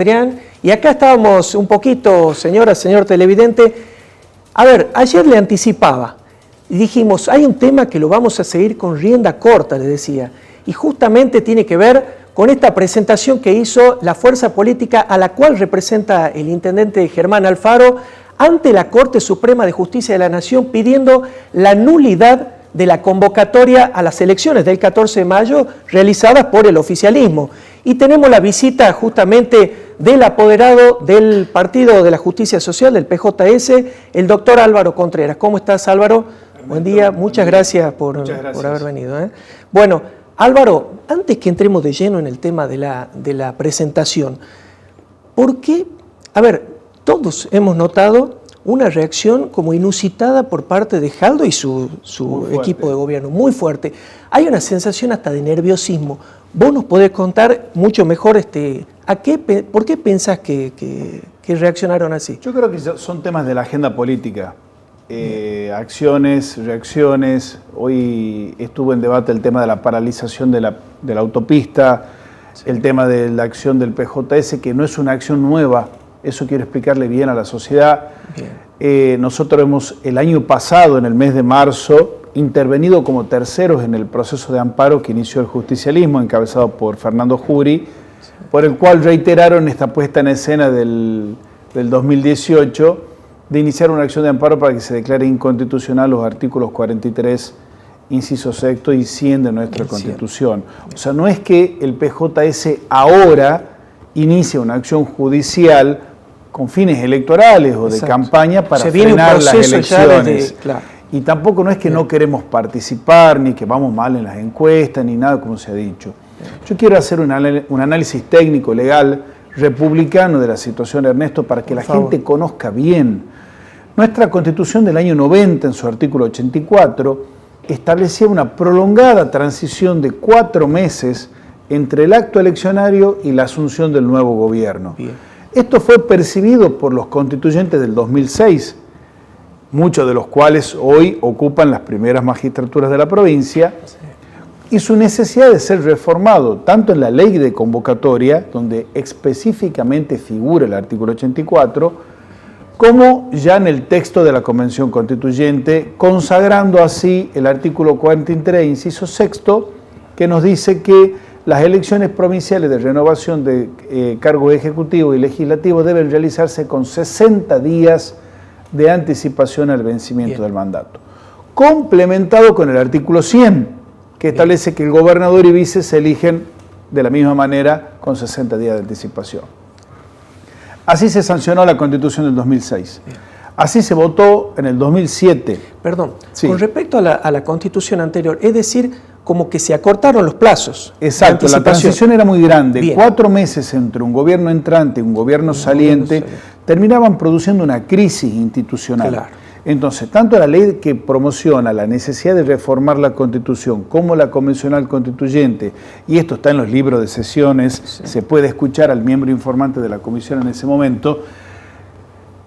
Adrián, y acá estábamos un poquito, señor televidente. A ver, ayer le anticipaba y dijimos, hay un tema que lo vamos a seguir con rienda corta, le decía, y justamente tiene que ver con esta presentación que hizo la fuerza política a la cual representa el intendente Germán Alfaro ante la Corte Suprema de Justicia de la Nación, pidiendo la nulidad de la convocatoria a las elecciones del 14 de mayo realizadas por el oficialismo. Y tenemos la visita justamente del apoderado del Partido de la Justicia Social, del PJS, el doctor Álvaro Contreras. ¿Cómo estás, Álvaro? Buen día, muchas gracias por haber venido. Bueno, Álvaro, antes que entremos de lleno en el tema de la presentación, ¿por qué? A ver, todos hemos notado una reacción como inusitada por parte de Jaldo y su equipo de gobierno, muy fuerte. Hay una sensación hasta de nerviosismo. Vos nos podés contar mucho mejor ¿por qué pensás que reaccionaron así? Yo creo que son temas de la agenda política. Acciones, reacciones. Hoy estuvo en debate el tema de la paralización de la autopista, sí. El tema de la acción del PJS, que no es una acción nueva. Eso quiero explicarle bien a la sociedad. Nosotros hemos, el año pasado, en el mes de marzo, intervenido como terceros en el proceso de amparo que inició el justicialismo, encabezado por Fernando Jury, por el cual reiteraron esta puesta en escena del 2018 de iniciar una acción de amparo para que se declare inconstitucional los artículos 43, inciso sexto y 100 de nuestra Constitución. O sea, no es que el PJS ahora inicia una acción judicial con fines electorales o de campaña para frenar las elecciones. Y tampoco no es que no queremos participar, ni que vamos mal en las encuestas, ni nada como se ha dicho. Yo quiero hacer un análisis técnico, legal, republicano de la situación, Ernesto, para que la gente conozca bien. Nuestra Constitución del año 90, en su artículo 84, establecía una prolongada transición de 4 meses entre el acto eleccionario y la asunción del nuevo gobierno. Esto fue percibido por los constituyentes del 2006, muchos de los cuales hoy ocupan las primeras magistraturas de la provincia, y su necesidad de ser reformado, tanto en la ley de convocatoria, donde específicamente figura el artículo 84, como ya en el texto de la Convención Constituyente, consagrando así el artículo 43, inciso sexto, que nos dice que las elecciones provinciales de renovación de cargos ejecutivos y legislativos deben realizarse con 60 días de anticipación al vencimiento del mandato, complementado con el artículo 100, que establece que el gobernador y vice se eligen de la misma manera con 60 días de anticipación. Así se sancionó la Constitución del 2006. Así se votó en el 2007. Perdón, con respecto a la Constitución anterior, es decir, como que se acortaron los plazos. Exacto, la transición era muy grande. 4 meses entre un gobierno entrante y un gobierno saliente terminaban produciendo una crisis institucional. Claro. Entonces, tanto la ley que promociona la necesidad de reformar la Constitución como la convencional constituyente, y esto está en los libros de sesiones, se puede escuchar al miembro informante de la comisión en ese momento,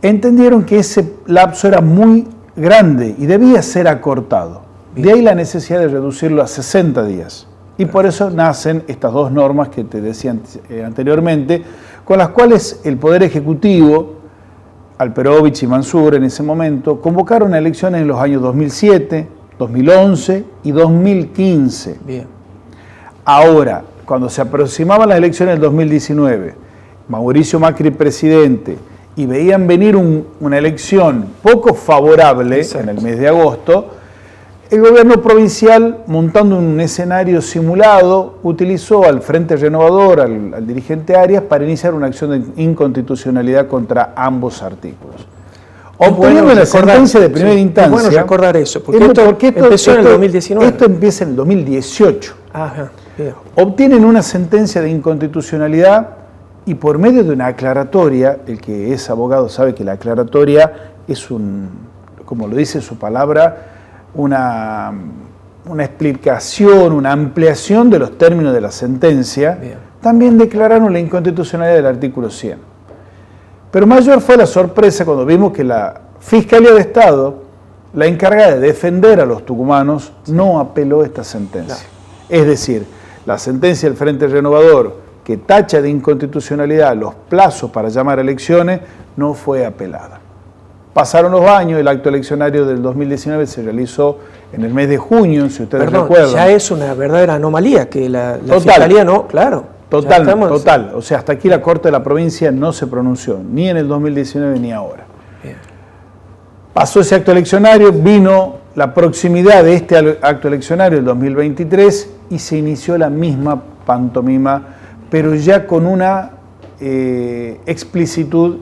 entendieron que ese lapso era muy grande y debía ser acortado. De ahí la necesidad de reducirlo a 60 días. Y por eso nacen estas dos normas que te decía anteriormente, con las cuales el Poder Ejecutivo, Alperovich y Mansur en ese momento, convocaron elecciones en los años 2007, 2011 y 2015. Bien. Ahora, cuando se aproximaban las elecciones del 2019, Mauricio Macri presidente, y veían venir una elección poco favorable en el mes de agosto, el gobierno provincial, montando un escenario simulado, utilizó al Frente Renovador, al dirigente Arias, para iniciar una acción de inconstitucionalidad contra ambos artículos. Obteniendo la sentencia de primera instancia. Es bueno recordar eso, porque esto empezó en el 2019. Esto empieza en el 2018. Ajá, bien. Obtienen una sentencia de inconstitucionalidad y por medio de una aclaratoria, el que es abogado sabe que la aclaratoria es como lo dice su palabra, una explicación, una ampliación de los términos de la sentencia. Bien. También declararon la inconstitucionalidad del artículo 100. Pero mayor fue la sorpresa cuando vimos que la Fiscalía de Estado, la encargada de defender a los tucumanos, no apeló esta sentencia. Claro. Es decir, la sentencia del Frente Renovador que tacha de inconstitucionalidad los plazos para llamar a elecciones, no fue apelada. Pasaron los años, el acto eleccionario del 2019 se realizó en el mes de junio, si ustedes recuerdan. Ya es una verdadera anomalía que la Fiscalía no, claro. Total. O sea, hasta aquí la Corte de la Provincia no se pronunció, ni en el 2019 ni ahora. Bien. Pasó ese acto eleccionario, vino la proximidad de este acto eleccionario, el 2023, y se inició la misma pantomima, pero ya con una explicitud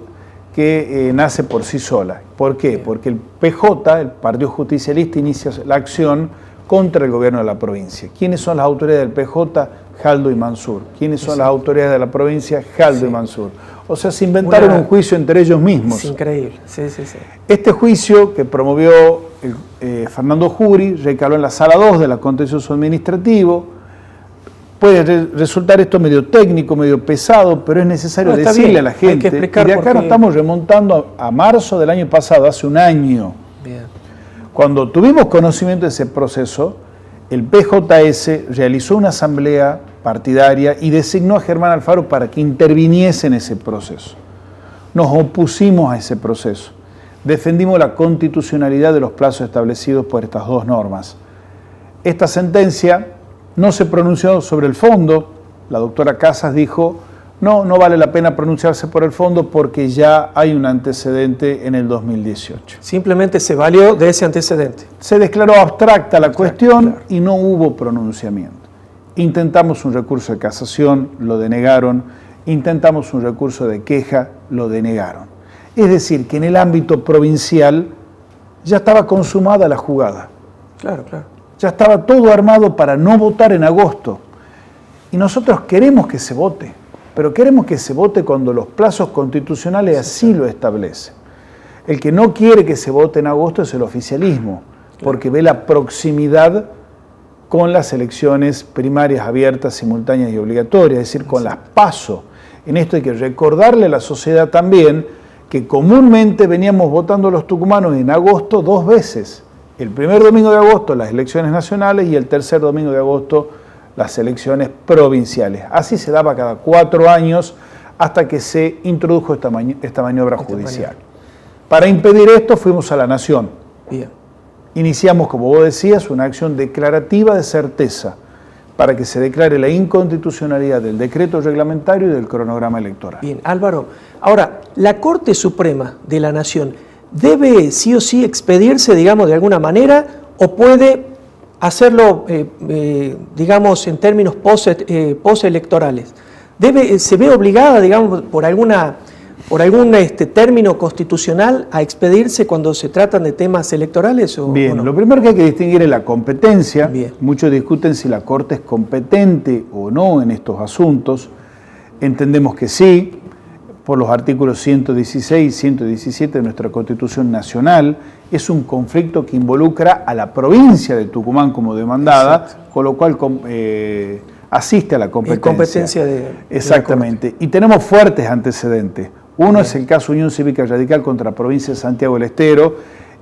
que nace por sí sola. ¿Por qué? Porque el PJ, el Partido Justicialista, inicia la acción contra el gobierno de la provincia. ¿Quiénes son las autoridades del PJ? Jaldo y Mansur. ¿Quiénes son las autoridades de la provincia? Jaldo y Mansur. O sea, se inventaron un juicio entre ellos mismos. Es increíble. Este juicio que promovió Fernando Juri recaló en la Sala 2 de la Contencioso Administrativo. Puede resultar esto medio técnico, medio pesado, pero es necesario decirle a la gente. Hay que explicar y de acá nos estamos remontando a marzo del año pasado, hace un año. Bien. Cuando tuvimos conocimiento de ese proceso, el PJS realizó una asamblea partidaria y designó a Germán Alfaro para que interviniese en ese proceso. Nos opusimos a ese proceso. Defendimos la constitucionalidad de los plazos establecidos por estas dos normas. Esta sentencia no se pronunció sobre el fondo. La doctora Casas dijo, no vale la pena pronunciarse por el fondo porque ya hay un antecedente en el 2018. Simplemente se valió de ese antecedente. Se declaró abstracta la cuestión y no hubo pronunciamiento. Intentamos un recurso de casación, lo denegaron. Intentamos un recurso de queja, lo denegaron. Es decir, que en el ámbito provincial ya estaba consumada la jugada. Claro. Ya estaba todo armado para no votar en agosto. Y nosotros queremos que se vote, pero queremos que se vote cuando los plazos constitucionales así lo establecen. El que no quiere que se vote en agosto es el oficialismo, porque ve la proximidad con las elecciones primarias abiertas, simultáneas y obligatorias, es decir, con las PASO. En esto hay que recordarle a la sociedad también que comúnmente veníamos votando los tucumanos en agosto 2 veces. El primer domingo de agosto las elecciones nacionales y el tercer domingo de agosto las elecciones provinciales. Así se daba cada 4 años hasta que se introdujo esta maniobra judicial. Para impedir esto fuimos a la Nación. Bien. Iniciamos, como vos decías, una acción declarativa de certeza para que se declare la inconstitucionalidad del decreto reglamentario y del cronograma electoral. Bien, Álvaro. Ahora, la Corte Suprema de la Nación ¿debe sí o sí expedirse, digamos, de alguna manera o puede hacerlo, digamos, en términos postelectorales? ¿Se ve obligada, digamos, por algún término constitucional a expedirse cuando se tratan de temas electorales? Bien, no? Lo primero que hay que distinguir es la competencia. Bien. Muchos discuten si la Corte es competente o no en estos asuntos. Entendemos que sí, por los artículos 116 y 117 de nuestra Constitución Nacional. Es un conflicto que involucra a la provincia de Tucumán como demandada, exacto, con lo cual asiste a la competencia. Exactamente. Y tenemos fuertes antecedentes. Uno es el caso Unión Cívica Radical contra la provincia de Santiago del Estero,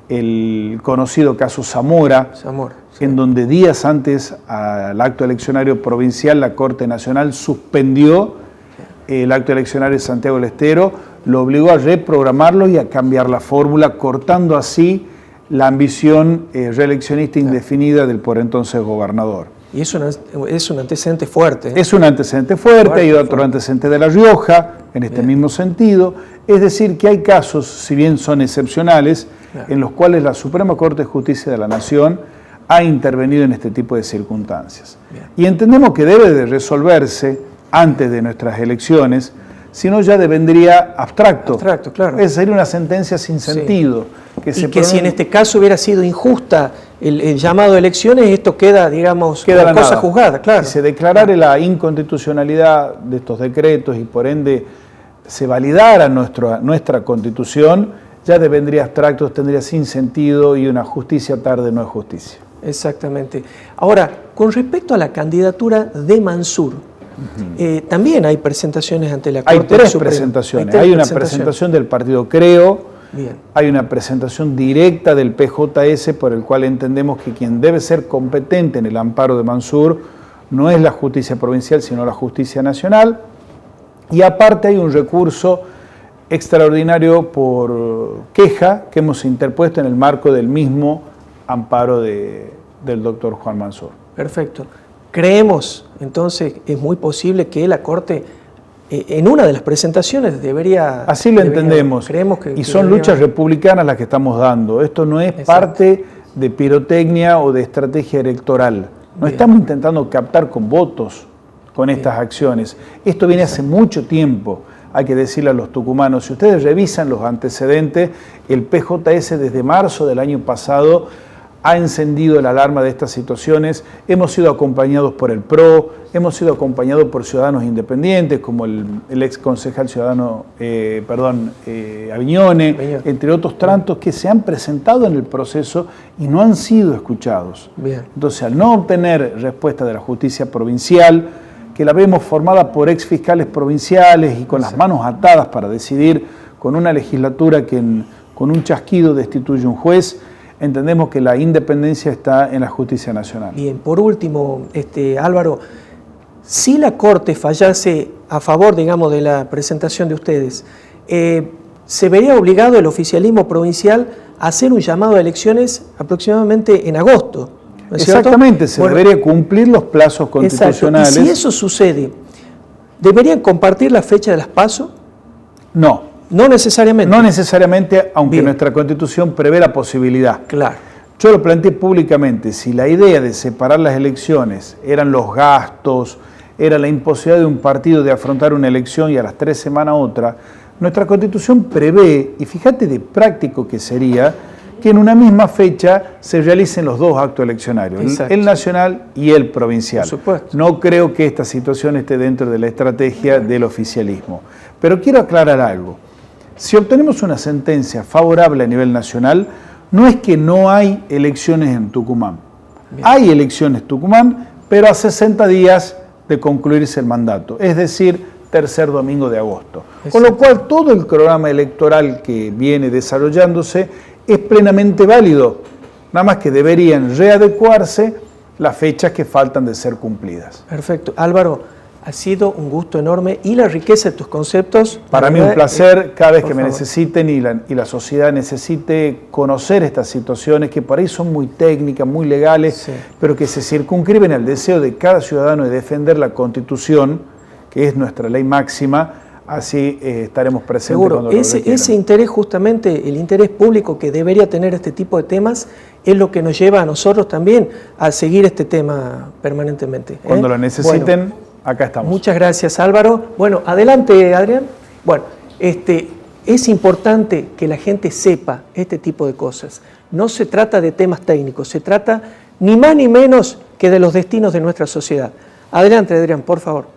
el conocido caso Zamora, sí, en donde días antes al acto eleccionario provincial la Corte Nacional suspendió el acto eleccionario de Santiago del Estero, lo obligó a reprogramarlo y a cambiar la fórmula, cortando así la ambición reeleccionista indefinida del por entonces gobernador. Y es un antecedente fuerte. Es un antecedente fuerte, hay otro antecedente de La Rioja, en este mismo sentido. Es decir, que hay casos, si bien son excepcionales, en los cuales la Suprema Corte de Justicia de la Nación ha intervenido en este tipo de circunstancias. Y entendemos que debe de resolverse antes de nuestras elecciones, si no ya vendría abstracto. Abstracto, claro. Es decir, una sentencia sin sentido. Sí. Que si en este caso hubiera sido injusta el llamado a elecciones, esto queda, digamos, queda cosa juzgada, claro. Si se declarara la inconstitucionalidad de estos decretos y por ende se validara nuestra Constitución, ya vendría abstracto, tendría sin sentido y una justicia tarde no es justicia. Exactamente. Ahora, con respecto a la candidatura de Mansur, también hay presentaciones ante la Corte Suprema. Hay 3 Suprema. presentaciones. Hay una presentación del partido Creo, hay una presentación directa del PJS por el cual entendemos que quien debe ser competente en el amparo de Mansur no es la justicia provincial, sino la justicia nacional. Y aparte hay un recurso extraordinario por queja que hemos interpuesto en el marco del mismo amparo del doctor Juan Mansur. Perfecto. Creemos, entonces, es muy posible que la Corte, en una de las presentaciones, debería... Así lo entendemos. Creemos y son luchas republicanas las que estamos dando. Esto no es parte de pirotecnia o de estrategia electoral. No estamos intentando captar con votos con estas acciones. Esto viene hace mucho tiempo. Hay que decirle a los tucumanos, si ustedes revisan los antecedentes, el PJS desde marzo del año pasado ha encendido la alarma de estas situaciones. Hemos sido acompañados por el PRO, hemos sido acompañados por ciudadanos independientes, como el ex concejal ciudadano, Aviñone, entre otros tantos que se han presentado en el proceso y no han sido escuchados. Bien. Entonces, al no obtener respuesta de la justicia provincial, que la vemos formada por ex fiscales provinciales y con las manos atadas para decidir con una legislatura que con un chasquido destituye un juez, entendemos que la independencia está en la justicia nacional. Bien, por último, Álvaro, si la Corte fallase a favor, digamos, de la presentación de ustedes, ¿se vería obligado el oficialismo provincial a hacer un llamado a elecciones aproximadamente en agosto? ¿No es exactamente, cierto? Debería cumplir los plazos constitucionales. Exacto. Y si eso sucede, ¿deberían compartir la fecha de las PASO? No. No necesariamente. No necesariamente, aunque nuestra Constitución prevé la posibilidad. Claro. Yo lo planteé públicamente. Si la idea de separar las elecciones eran los gastos, era la imposibilidad de un partido de afrontar una elección y a las 3 semanas otra, nuestra Constitución prevé, y fíjate de práctico que sería, que en una misma fecha se realicen los dos actos eleccionarios, el nacional y el provincial. Por supuesto. No creo que esta situación esté dentro de la estrategia del oficialismo. Pero quiero aclarar algo. Si obtenemos una sentencia favorable a nivel nacional, no es que no hay elecciones en Tucumán. Bien. Hay elecciones en Tucumán, pero a 60 días de concluirse el mandato, es decir, tercer domingo de agosto. Con lo cual, todo el programa electoral que viene desarrollándose es plenamente válido, nada más que deberían readecuarse las fechas que faltan de ser cumplidas. Perfecto. Álvaro, ha sido un gusto enorme y la riqueza de tus conceptos. Para mí un placer cada vez que me necesiten y la sociedad necesite conocer estas situaciones que por ahí son muy técnicas, muy legales, pero que se circunscriben al deseo de cada ciudadano de defender la Constitución, que es nuestra ley máxima. Así estaremos presentes. Seguro, cuando lo requieran. Ese interés, justamente el interés público que debería tener este tipo de temas, es lo que nos lleva a nosotros también a seguir este tema permanentemente. Cuando lo necesiten, acá estamos. Muchas gracias, Álvaro. Bueno, adelante, Adrián. Bueno, es importante que la gente sepa este tipo de cosas. No se trata de temas técnicos, se trata ni más ni menos que de los destinos de nuestra sociedad. Adelante, Adrián, por favor.